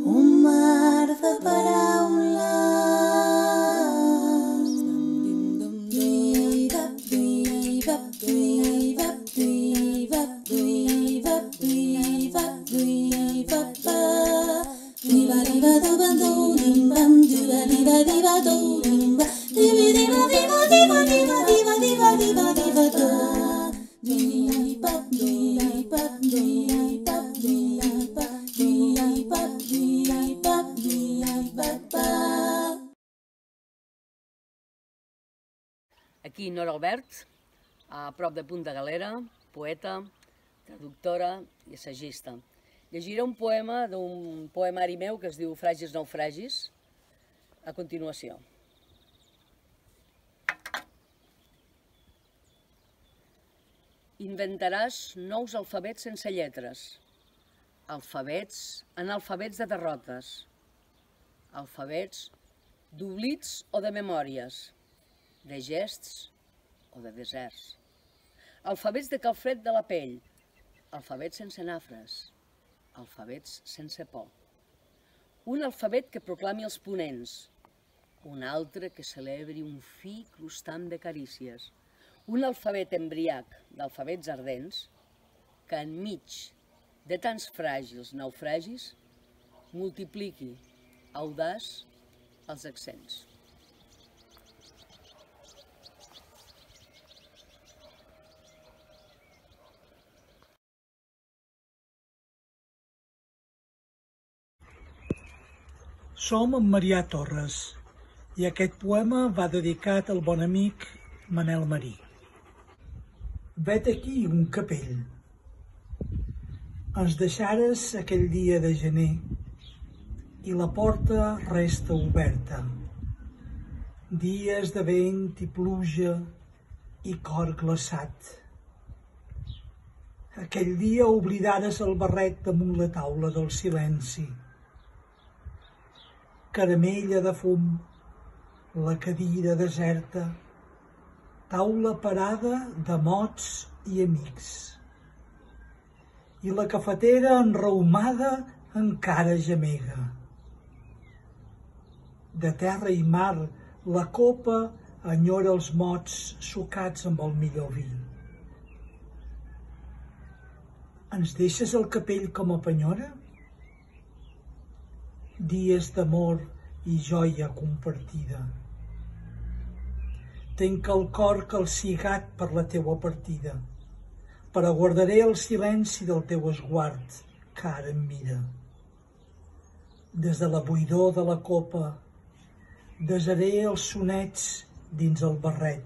Un mar de paraules. Aquí Nora Albert, a prop de Punta Galera, poeta, traductora i assagista. Llegiré un poema d'un poemari meu que es diu Fràgils naufragis, a continuació. Inventaràs nous alfabets sense lletres, analfabets de derrotes, alfabets d'oblits o de memòries, de gests o de deserts, alfabets de calfred de la pell, alfabets sense nafres, alfabets sense por. Un alfabet que proclami els ponents, un altre que celebri un fi crustant de carícies, un alfabet embriac d'alfabets ardents que enmig de tants fràgils naufragis multipliqui, audaç, els accents. Som en Marià Torres i aquest poema va dedicat al bon amic Manel Marí. Vet aquí un capell. Ens deixares aquell dia de gener i la porta resta oberta. Dies de vent i pluja i cor glaçat. Aquell dia oblidares el barret damunt la taula del silenci. Caramella de fum, la cadira deserta, taula parada de mots i amics. I la cafetera enraumada encara gemega. De terra i mar, la copa enyora els mots sucats amb el millor vi. Ens deixes el capell com a penyora? Dies d'amor i joia compartida. Tenc el cor calcigat per la teua partida, però guardaré el silenci del teu esguard, que ara em mira. Des de la buidor de la copa, desaré els sonets dins el barret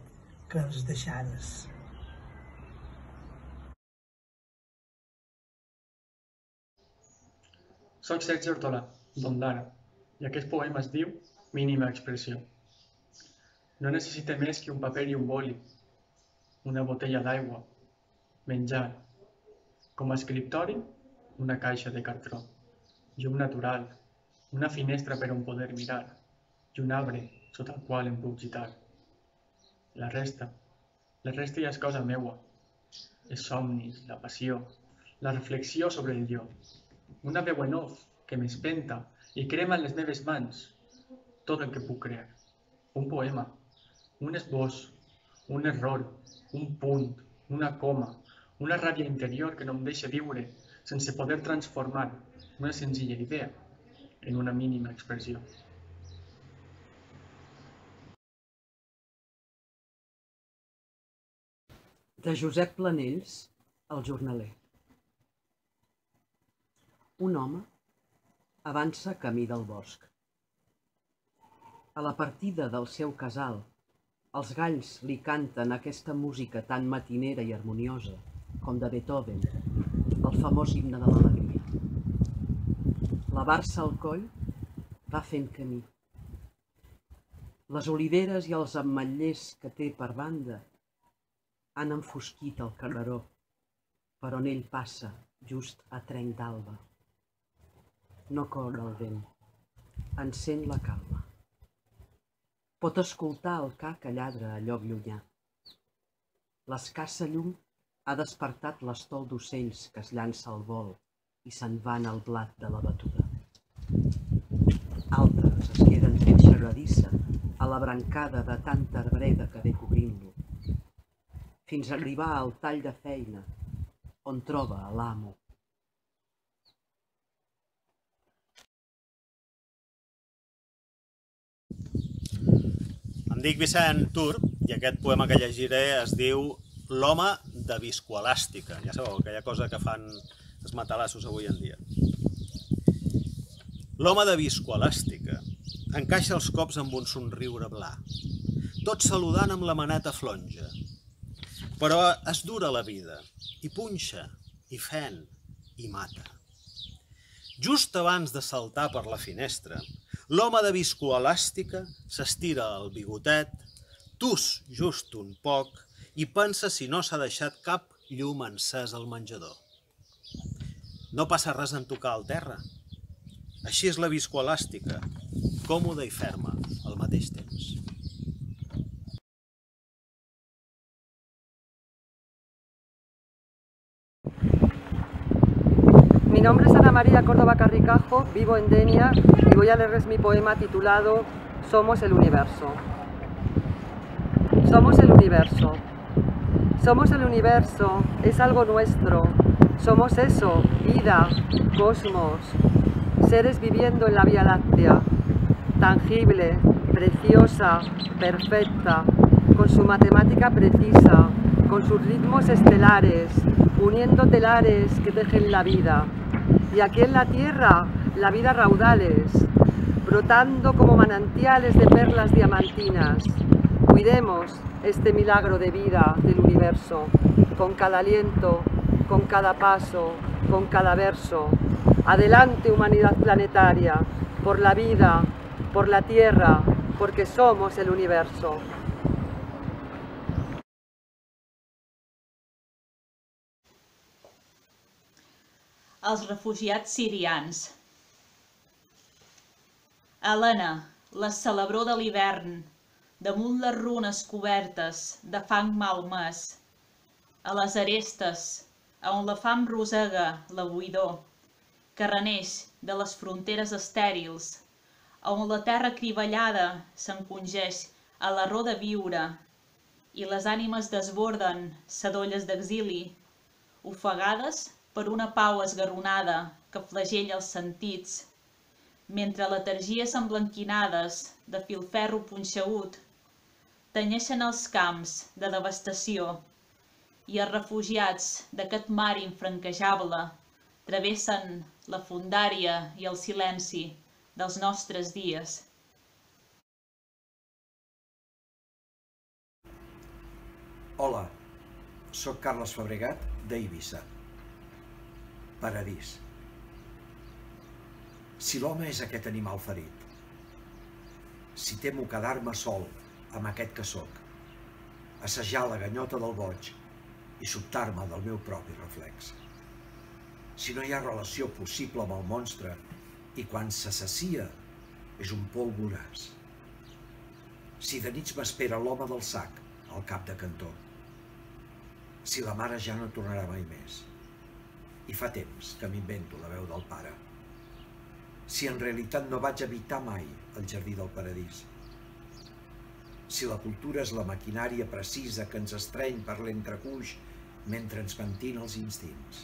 que ens deixares. Soc Sergi Hortolà, d'Ondara, i aquest poema es diu Mínima expressió. No necessita més que un paper i un boli, una botella d'aigua, menjar, com a escriptori, una caixa de cartró, llum natural, una finestra per on poder mirar, i un arbre sota el qual em puc gitar. La resta ja és cosa meua, els somnis, la passió, la reflexió sobre el jo, una veu en off que m'espenta i crema en les meves mans tot el que puc crear. Un poema, un esbós, un error, un punt, una coma, una ràbia interior que no em deixa viure sense poder transformar una senzilla idea en una mínima expressió. De Josep Planells, El jornaler. Un home avança camí del bosc. A la partida del seu casal, els galls li canten aquesta música tan matinera i harmoniosa com de Beethoven, el famós himne de l'alegria. La barça al coll va fent camí. Les oliveres i els ametllers que té per banda han enfosquit el carreró, per on ell passa just a trenc d'alba. No corre el vent, encén la calma. Pot escoltar el ca que lladra a lloc llunyà. L'escassa llum ha despertat l'estol d'ocells que es llança al vol i se'n van al blat de la batuda. Altres es queden fent xerradissa a la brancada de tanta arbreda que ve cobrint-lo, fins a arribar al tall de feina on troba l'amo. Em dic Vicent Tur i aquest poema que llegiré es diu L'home de viscoelàstica. Ja sabeu, aquella cosa que fan els matalassos avui en dia. L'home de viscoelàstica encaixa els cops amb un somriure bla, tot saludant amb la maneta flonja. Però es dura la vida, i punxa, i fen, i mata. Just abans de saltar per la finestra, l'home de viscoelàstica s'estira el bigotet, tus just un poc i pensa si no s'ha deixat cap llum encès al menjador. No passa res en tocar al terra. Així és la viscoelàstica, còmoda i ferma al mateix temps. Mi nombre es Ana María Córdoba Carricajo, vivo en Denia y voy a leerles mi poema titulado Somos el universo. Somos el universo. Somos el universo, es algo nuestro. Somos eso, vida, cosmos, seres viviendo en la Vía Láctea, tangible, preciosa, perfecta, con su matemática precisa, con sus ritmos estelares, uniendo telares que tejen la vida. Y aquí en la tierra, la vida raudales, brotando como manantiales de perlas diamantinas. Cuidemos este milagro de vida del universo, con cada aliento, con cada paso, con cada verso. Adelante, humanidad planetaria, por la vida, por la tierra, porque somos el universo. Els refugiats sirians. Helena, la celebró de l'hivern, damunt les runes cobertes de fang malmès, a les arestes, on la fam rosega la buidor, que reneix de les fronteres estèrils, on la terra crivellada s'encongeix a l'arró de viure i les ànimes desborden sedolles d'exili, ofegades per una pau esgarronada que flagella els sentits, mentre letargies emblanquinades de filferro punxegut tenyeixen els camps de devastació i els refugiats d'aquest mar infranquejable travessen la fondària i el silenci dels nostres dies. Hola, soc Carles Fabregat d'Eivissa. Paradís. Si l'home és aquest animal ferit, si temo quedar-me sol amb aquest que sóc, assajar la ganyota del boig i sobtar-me del meu propi reflex. Si no hi ha relació possible amb el monstre i quan s'assacia és un pols voraç. Si de nits m'espera l'home del sac al cap de cantó. Si la mare ja no tornarà mai més. I fa temps que m'invento la veu del pare. Si en realitat no vaig habitar mai el jardí del paradís. Si la cultura és la maquinària precisa que ens estreny per l'entrecuix mentre ens mantina els instints.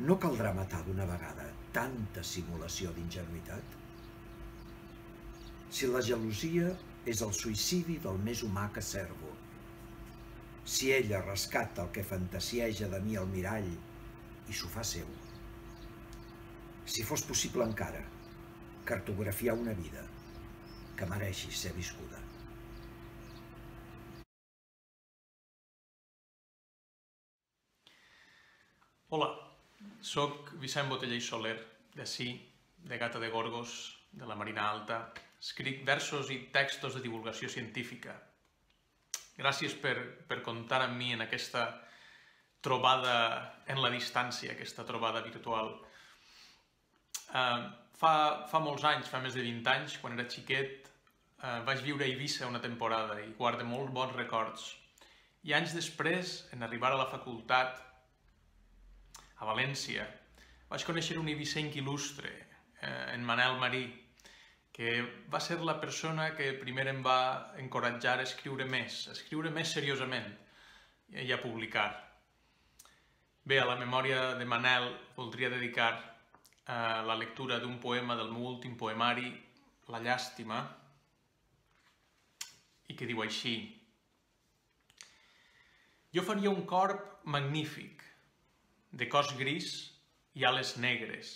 No caldrà matar d'una vegada tanta simulació d'ingenuïtat? Si la gelosia és el suïcidi del més humà que servo, si ella rescata el que fantasieja de mi al mirall i s'ho fa seu. Si fos possible encara cartografiar una vida que mereixi ser viscuda. Hola, soc Vicent Botella i Soler, d'ací, de Gata de Gorgos, de la Marina Alta. Escric versos i textos de divulgació científica. Gràcies per comptar amb mi en aquesta trobada en la distància, aquesta trobada virtual. Fa molts anys, fa més de 20 anys, quan era xiquet, vaig viure a Eivissa una temporada i guardo molt bons records. I anys després, en arribar a la facultat, a València, vaig conèixer un eivissenc il·lustre, en Manel Marí, que va ser la persona que primer em va encoratjar a escriure més seriosament i a publicar. Bé, a la memòria de Manel voldria dedicar la lectura d'un poema del meu últim poemari, La llàstima, i que diu així: jo faria un corp magnífic, de cos gris i ales negres,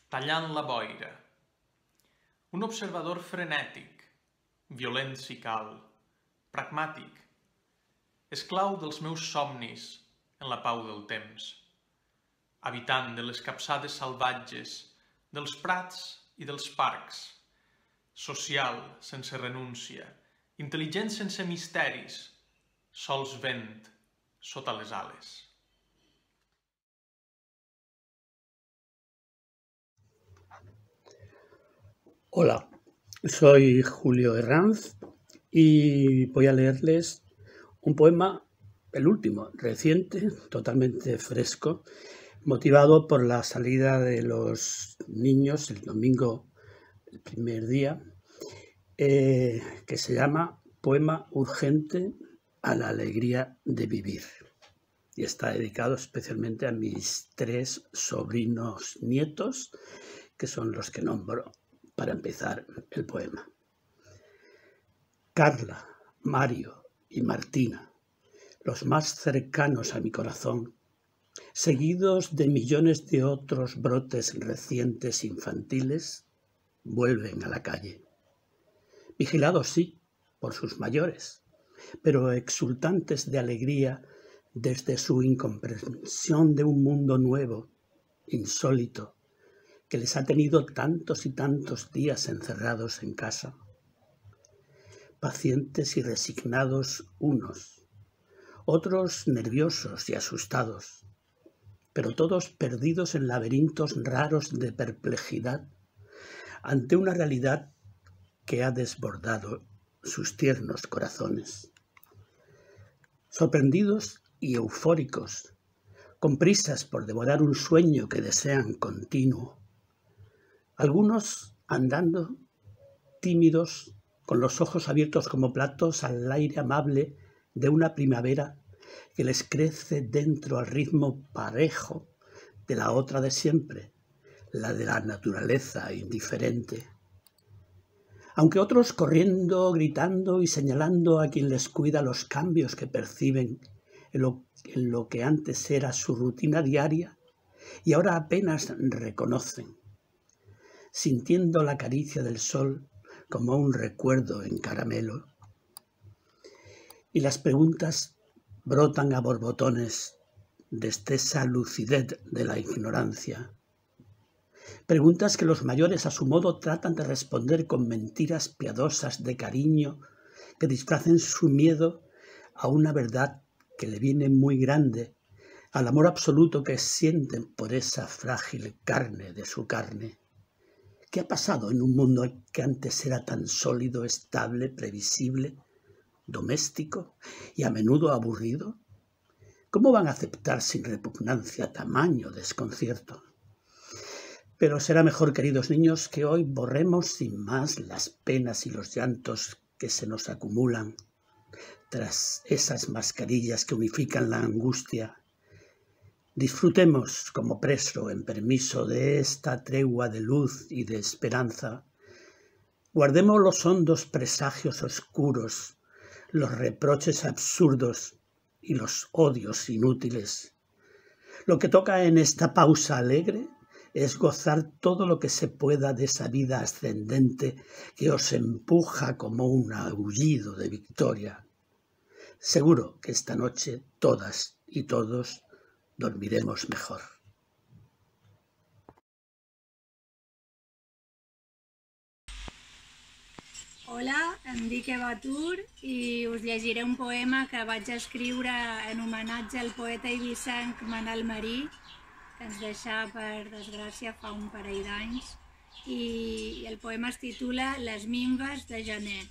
tallant la boira. Un observador frenètic, violent si cal, pragmàtic, esclau dels meus somnis en la pau del temps, habitant de les capçades salvatges, dels prats i dels parcs, social sense renúncia, intel·ligent sense misteris, sols vent sota les ales. Hola, soy Julio Herranz y voy a leerles un poema, el último, reciente, totalmente fresco, motivado por la salida de los niños el domingo, el primer día, que se llama Poema urgente a la alegría de vivir. Y está dedicado especialmente a mis 3 sobrinos nietos, que son los que nombro para empezar el poema. Carla, Mario y Martina, los más cercanos a mi corazón, seguidos de millones de otros brotes recientes infantiles, vuelven a la calle. Vigilados, sí, por sus mayores, pero exultantes de alegría desde su incomprensión de un mundo nuevo, insólito, que les ha tenido tantos y tantos días encerrados en casa. Pacientes y resignados unos, otros nerviosos y asustados, pero todos perdidos en laberintos raros de perplejidad ante una realidad que ha desbordado sus tiernos corazones. Sorprendidos y eufóricos, con prisas por devorar un sueño que desean continuo. Algunos andando, tímidos, con los ojos abiertos como platos al aire amable de una primavera que les crece dentro al ritmo parejo de la otra de siempre, la de la naturaleza indiferente. Aunque otros corriendo, gritando y señalando a quien les cuida los cambios que perciben en lo que antes era su rutina diaria y ahora apenas reconocen, sintiendo la caricia del sol como un recuerdo en caramelo. Y las preguntas brotan a borbotones desde esa lucidez de la ignorancia. Preguntas que los mayores a su modo tratan de responder con mentiras piadosas de cariño que disfracen su miedo a una verdad que le viene muy grande, al amor absoluto que sienten por esa frágil carne de su carne. ¿Qué ha pasado en un mundo que antes era tan sólido, estable, previsible, doméstico y a menudo aburrido? ¿Cómo van a aceptar sin repugnancia tamaño desconcierto? Pero será mejor, queridos niños, que hoy borremos sin más las penas y los llantos que se nos acumulan tras esas mascarillas que unifican la angustia. Disfrutemos como preso en permiso de esta tregua de luz y de esperanza. Guardemos los hondos presagios oscuros, los reproches absurdos y los odios inútiles. Lo que toca en esta pausa alegre es gozar todo lo que se pueda de esa vida ascendente que os empuja como un aullido de victoria. Seguro que esta noche todas y todos dormiremos mejor. Hola, em dic Eva Tur i us llegiré un poema que vaig escriure en homenatge al poeta eivissenc Manel Marí, que ens deixà, per desgràcia, fa un parell d'anys, i el poema es titula Les minves de gener.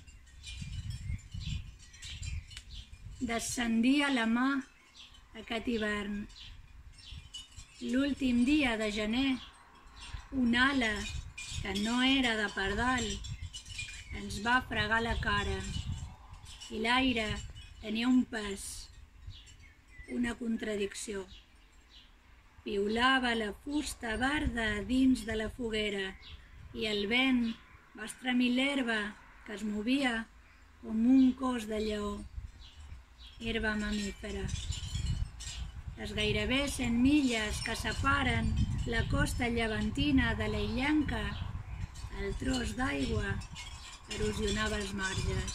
Descendia la mà aquest hivern. L'últim dia de gener, una ala que no era de pardal ens va fregar la cara i l'aire tenia un pes, una contradicció. Piulava la fusta verda dins de la foguera i el vent va estremir l'herba que es movia com un cos de lleó, herba mamífera. Les gairebé 100 milles que separen la costa llevantina de la illenca, el tros d'aigua erosionava els marges.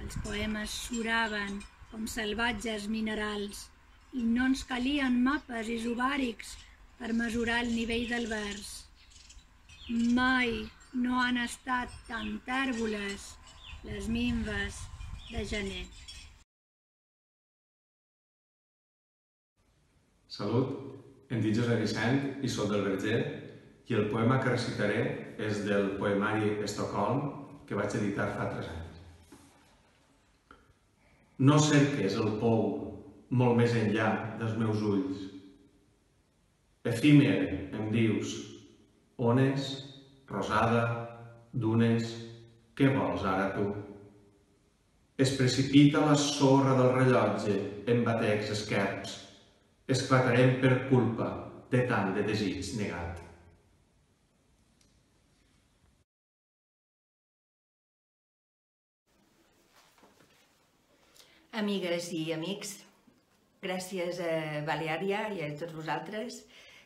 Els poemes suraven com salvatges minerals i no ens calien mapes isobàrics per mesurar el nivell del vers. Mai no han estat tan tèrboles les minves de gener. Salut, em dic Josep Vicent i soc del Verger i el poema que recitaré és del poemari Estocolm que vaig editar fa 3 anys. No cerques el pou molt més enllà dels meus ulls. Efímer, em dius, ones, rosada, dunes, què vols ara tu? Es precipita la sorra del rellotge en batecs esquerps. Esclatarem per culpa de tant de desig negat. Amigues i amics, gràcies a Baleària i a tots vosaltres,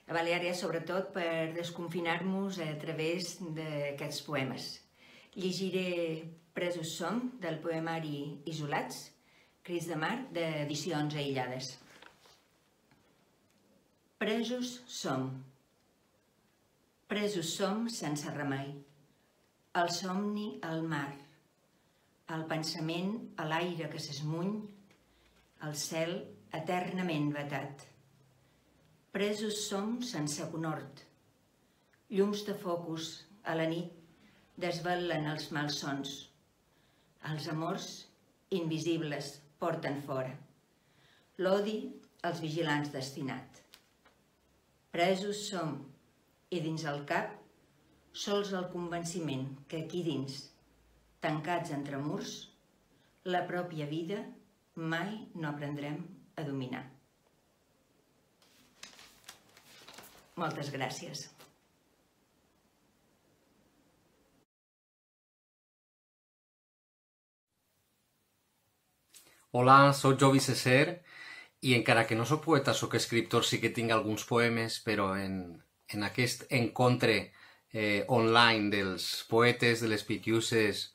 a Baleària sobretot per desconfinar-nos a través d'aquests poemes. Llegiré Presos som, del poemari Isolats, Crits de mar, d'edicions aïllades. Presos som. Presos som sense remei. El somni al mar, el pensament a l'aire que s'esmuny, el cel eternament vetat. Presos som sense conhort. Llums de focus a la nit desvelen els malsons. Els amors invisibles porten fora. L'odi als vigilants destinat. Presos som, i dins el cap, sols el convenciment que aquí dins, tancats entre murs, la pròpia vida mai no aprendrem a dominar. Moltes gràcies. Hola, soc Jovi Cesser i encara que no soc poeta, soc escriptor, sí que tinc alguns poemes, però en aquest encontre online dels poetes, de les Pitiuses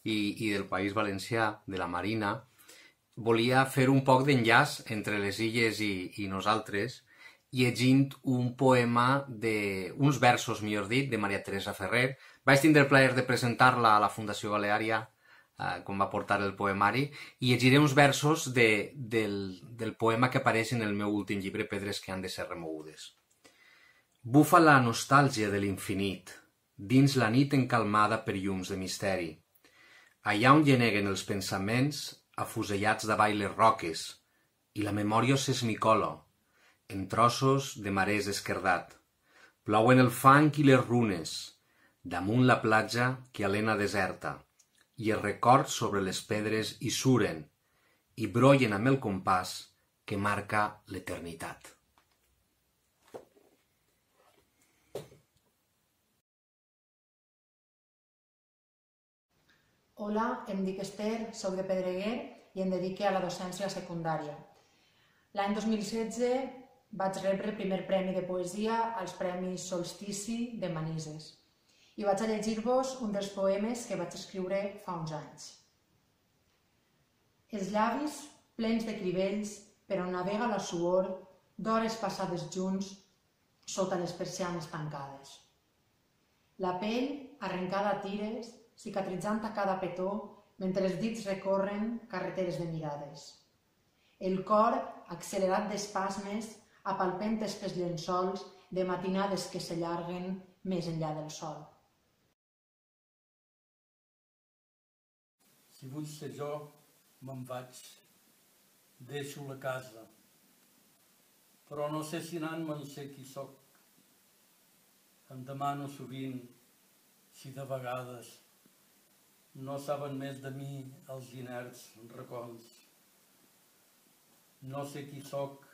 i del País Valencià, de la Marina, volia fer un poc d'enllaç entre les illes i nosaltres, llegint un poema, uns versos, millor dit, de Maria Teresa Ferrer. Vaig tindre el plaer de presentar-la a la Fundació Baleària quan va portar el poemari, i llegiré uns versos del poema que apareix en el meu últim llibre, Pedres que han de ser remogudes. Bufa la nostàlgia de l'infinit, dins la nit encalmada per llums de misteri. Allà on lleneguen els pensaments, afusellats davall les roques, i la memòria s'esmicola, en trossos de marès esquerdat. Plouen el fang i les runes, damunt la platja que alena deserta, i els records sobre les pedres hi suren i brollen amb el compàs que marca l'eternitat. Hola, em dic Esther, soc de Pedreguer i em dedique a la docència secundària. L'any 2016 vaig rebre el primer premi de poesia als Premis Solstici de Manises i vaig a llegir-vos un dels poemes que vaig escriure fa uns anys. Els llavis plens de crivells per on navega la suor d'hores passades junts sota les persianes tancades. La pell arrencada a tires, cicatritzant a cada petó mentre els dits recorren carreteres de mirades. El cor accelerat d'espasmes apalpentes pels llençols de matinades que s'allarguen més enllà del sol. Si vull ser jo, me'n vaig. Deixo la casa. Però no sé si anant-me'n sé qui soc. Em demano sovint si de vegades no saben més de mi els inerts racons. No sé qui soc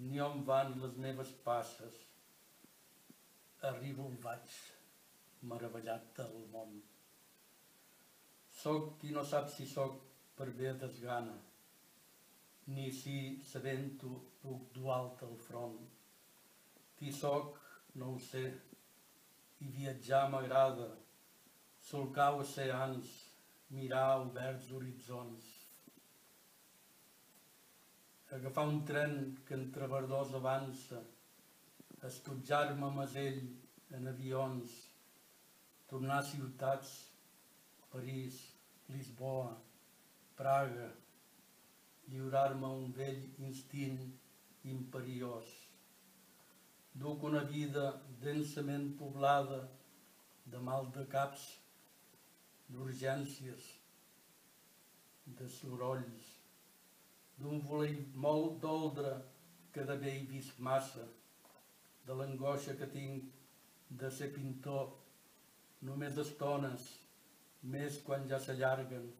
ni on van les meves passes. Arribo on vaig, meravellat del món. Soc qui no sap si soc per bé desgana, ni si, sabent-ho, puc dur alt el front. Qui soc, no ho sé, i viatjar m'agrada, solcar oceans, mirar oberts horitzons. Agafar un tren que entre verdors avança, estotjar-me a Masell en avions, tornar a ciutats, París, Lisboa, Praga, lliurar-me a un vell instint imperiós. Duc una vida densament poblada de mal de caps, d'urgències, de sorolls, d'un voler molt d'oldre que d'haver he vist massa, de l'angoixa que tinc de ser pintor, només estones, més quan ja s'allarguen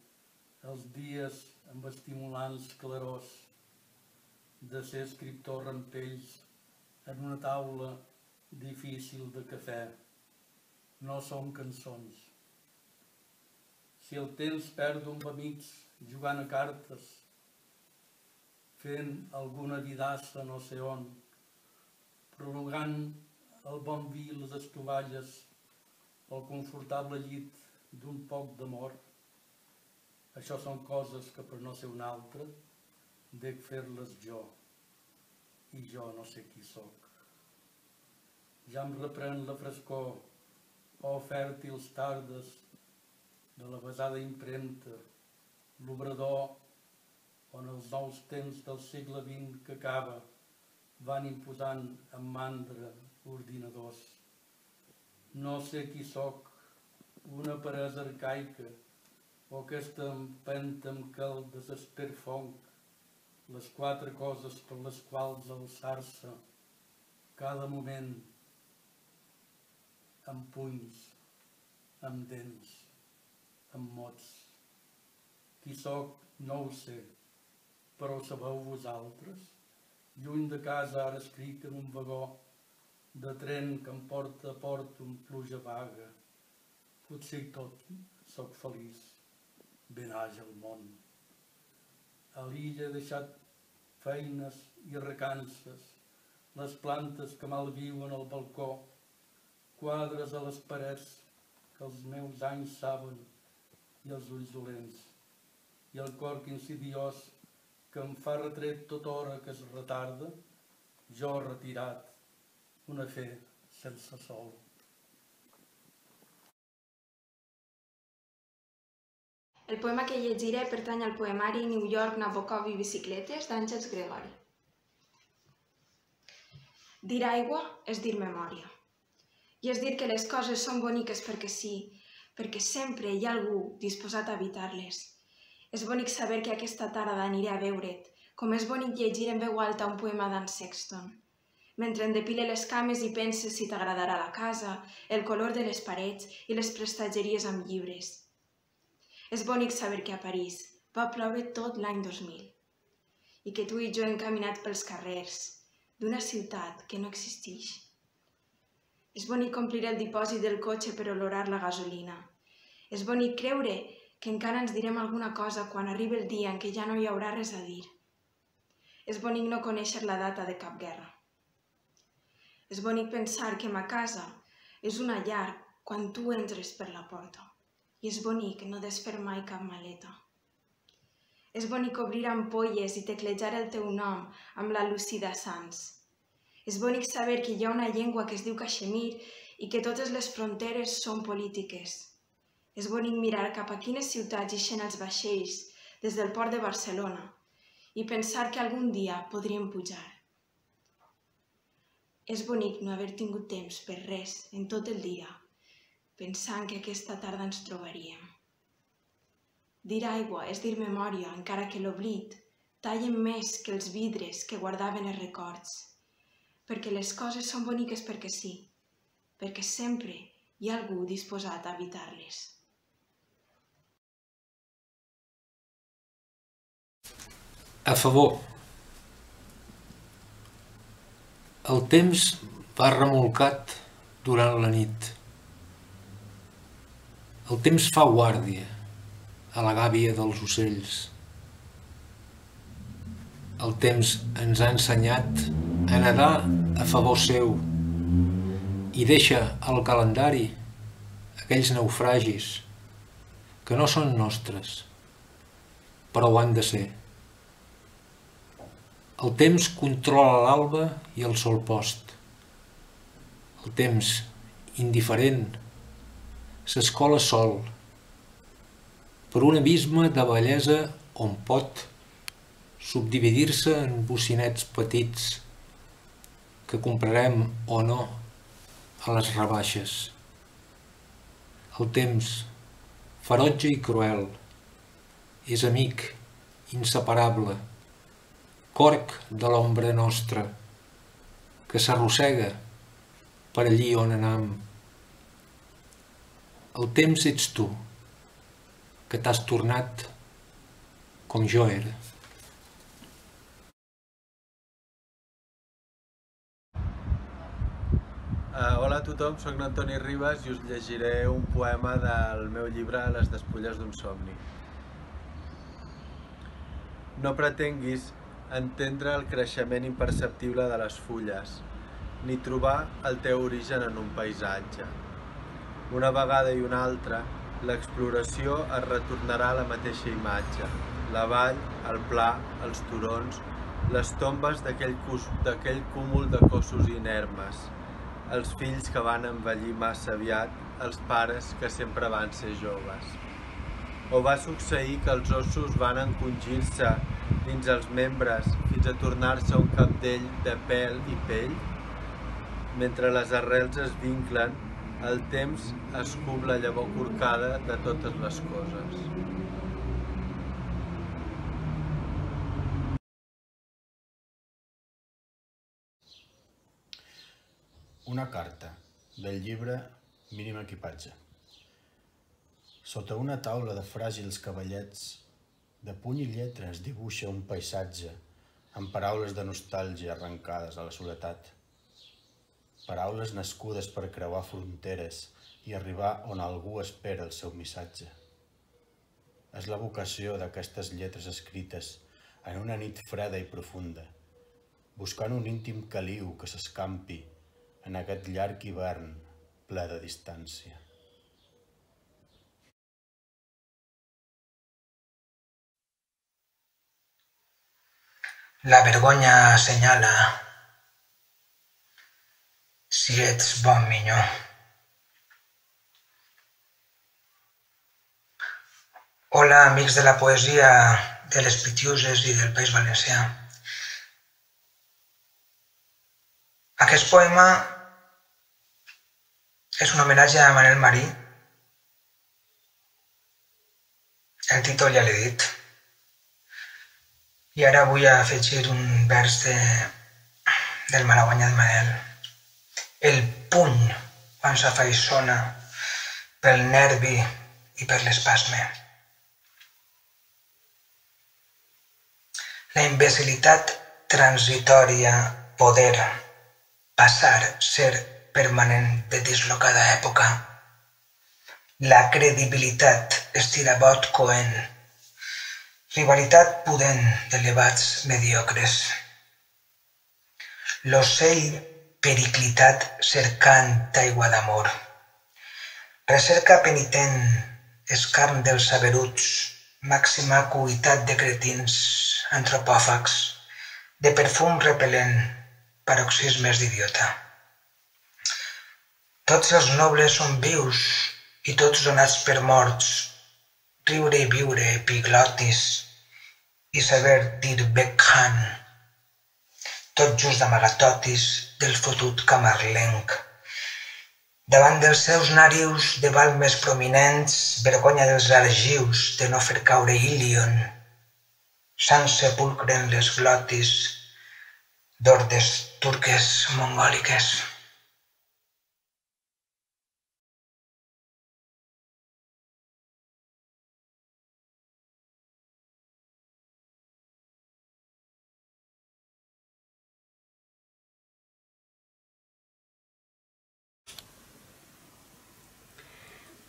els dies amb estimulants clarors, de ser escriptor rampells en una taula difícil de cafè. No són cançons. Si el temps perdo amb amics jugant a cartes, fent alguna vidassa no sé on, prolongant el bon vi i les estovalles, el confortable llit d'un poc d'amor, això són coses que per no ser un altre dec fer-les jo, i jo no sé qui sóc. Ja em reprèn la frescor, fèrtils tardes de la besada impremta, l'obrador on els nous temps del segle XX que acaba van imposant amb mandra ordinadors. No sé qui sóc, una peresa arcaica o aquesta empenta amb què el desesper fonc, les quatre coses per les quals alçar-se cada moment amb punys, amb dents, amb mots. Qui sóc no ho sé, però ho sabeu vosaltres? Lluny de casa ara escric en un vagó de tren que em porta a port amb pluja vaga. Potser i tot sóc feliç, ben age el món. A l'illa he deixat feines i recances, les plantes que malviuen al balcó, quadres a les parets que els meus anys saben i els ulls dolents, i el cor que insidiós que em fa retret tota hora que es retarda, jo retirat, un afer sense sol. El poema que llegiré pertany al poemari New York, Nabokov i bicicletes d'Àngels Gregori. Dir aigua és dir memòria. I és dir que les coses són boniques perquè sí, perquè sempre hi ha algú disposat a habitar-les. És bonic saber que aquesta tarda aniré a veure't, com és bonic llegir en veu alta un poema d'Anne Sexton. Mentre em depile les cames i penses si t'agradarà la casa, el color de les parets i les prestatgeries amb llibres. És bonic saber que a París va ploure tot l'any 2000 i que tu i jo hem caminat pels carrers d'una ciutat que no existeix. És bonic omplir el dipòsit del cotxe per olorar la gasolina. És bonic creure que encara ens direm alguna cosa quan arribi el dia en què ja no hi haurà res a dir. És bonic no conèixer la data de cap guerra. És bonic pensar que ma casa és una llar quan tu entres per la porta. I és bonic no desfer mai cap maleta. És bonic obrir ampolles i teclejar el teu nom amb la Lucida Sans. És bonic saber que hi ha una llengua que es diu caixemir i que totes les fronteres són polítiques. És bonic mirar cap a quines ciutats ixen els vaixells des del port de Barcelona i pensar que algun dia podríem pujar. És bonic no haver tingut temps per res en tot el dia, pensant que aquesta tarda ens trobaríem. Dir aigua és dir memòria, encara que l'oblit tallen més que els vidres que guardaven els records, perquè les coses són boniques perquè sí, perquè sempre hi ha algú disposat a evitar-les. A favor. El temps va remolcat durant la nit. El temps fa guàrdia a la gàbia dels ocells. El temps ens ha ensenyat a nedar a favor seu i deixa al calendari aquells naufragis que no són nostres, però ho han de ser. El temps controla l'alba i el sol post. El temps, indiferent, s'escola sol per un abisme de bellesa on pot subdividir-se en bocinets petits que comprarem o no a les rebaixes. El temps, ferotge i cruel, és amic inseparable, corc de l'ombra nostra, que s'arrossega per allí on anam. El temps ets tu, que t'has tornat com jo era. Hola a tothom, soc l'Antoni Ribas i us llegiré un poema del meu llibre Les despulles d'un somni. No pretenguis entendre el creixement imperceptible de les fulles, ni trobar el teu origen en un paisatge. Una vegada i una altra, l'exploració es retornarà a la mateixa imatge. La vall, el pla, els turons, les tombes d'aquell cúmul de cossos inermes, els fills que van envellir massa aviat, els pares que sempre van ser joves. O va succeir que els ossos van encongir-se dins els membres fins a tornar-se un cabdell de pèl i pell? Mentre les arrels es vinclen, el temps escup la llavor corcada de totes les coses. Una carta del llibre Mínim equipatge. Sota una taula de fràgils cavallets, de puny i lletra es dibuixa un paisatge amb paraules de nostàlgia arrencades a la soledat. Paraules nascudes per creuar fronteres i arribar on algú espera el seu missatge. És la vocació d'aquestes lletres escrites en una nit freda i profunda, buscant un íntim caliu que s'escampi en aquest llarg hivern ple de distància. La vergonya assenyala si ets bon minyó. Hola, amics de la poesia de les Pitiuses i del País Valencià. Aquest poema és un homenatge a Manel Marí. El títol ja l'he dit. I ara vull afegir un vers del malaguanyat Manel. El puny quan s'afaissona pel nervi i per l'espasme. La imbecilitat transitòria, poder, passar, ser permanent de dislocada època. La credibilitat, estirabot coent. Rivalitat pudent d'elevats mediocres. L'ocell periclitat cercant aigua d'amor. Recerca penitent, escarn dels saberuts, màxima acuïtat de cretins, antropòfags, de perfum repel·lent, paroxismes d'idiota. Tots els nobles són vius i tots donats per morts, riure i viure, epiglotis, i saber dir Beckham, tot just d'amagatotis del fotut camarlenc. Davant dels seus narius de balmes prominents, vergonya dels argius de no fer caure Ilion, sant sepulcre en les glotis d'hordes turques mongòliques.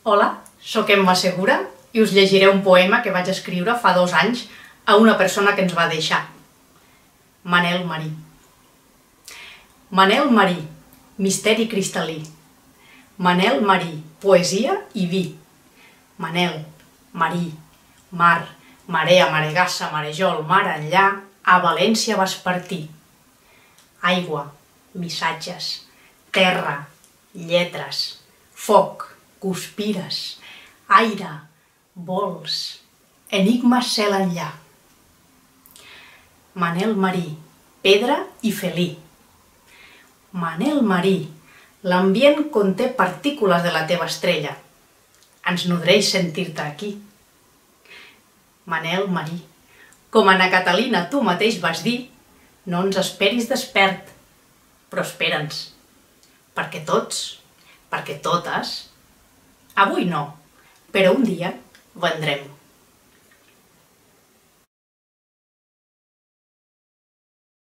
Hola, sóc Emma Segura i us llegiré un poema que vaig escriure fa 2 anys a una persona que ens va deixar. Manel Marí. Manel Marí, misteri cristal·lí. Manel Marí, poesia i vi. Manel, Marí, mar, marea, maregassa, marejol, mar enllà, a València vas partir. Aigua, missatges, terra, lletres, foc, conspires, aire, vols, enigmes cel enllà. Manel Marí, pedra i felí. Manel Marí, l'ambient conté partícules de la teva estrella. Ens nodreix sentir-te aquí. Manel Marí, com Anna Catalina tu mateix vas dir, no ens esperis despert, però espera'ns, perquè tots, perquè totes, avui no, però un dia vendrem.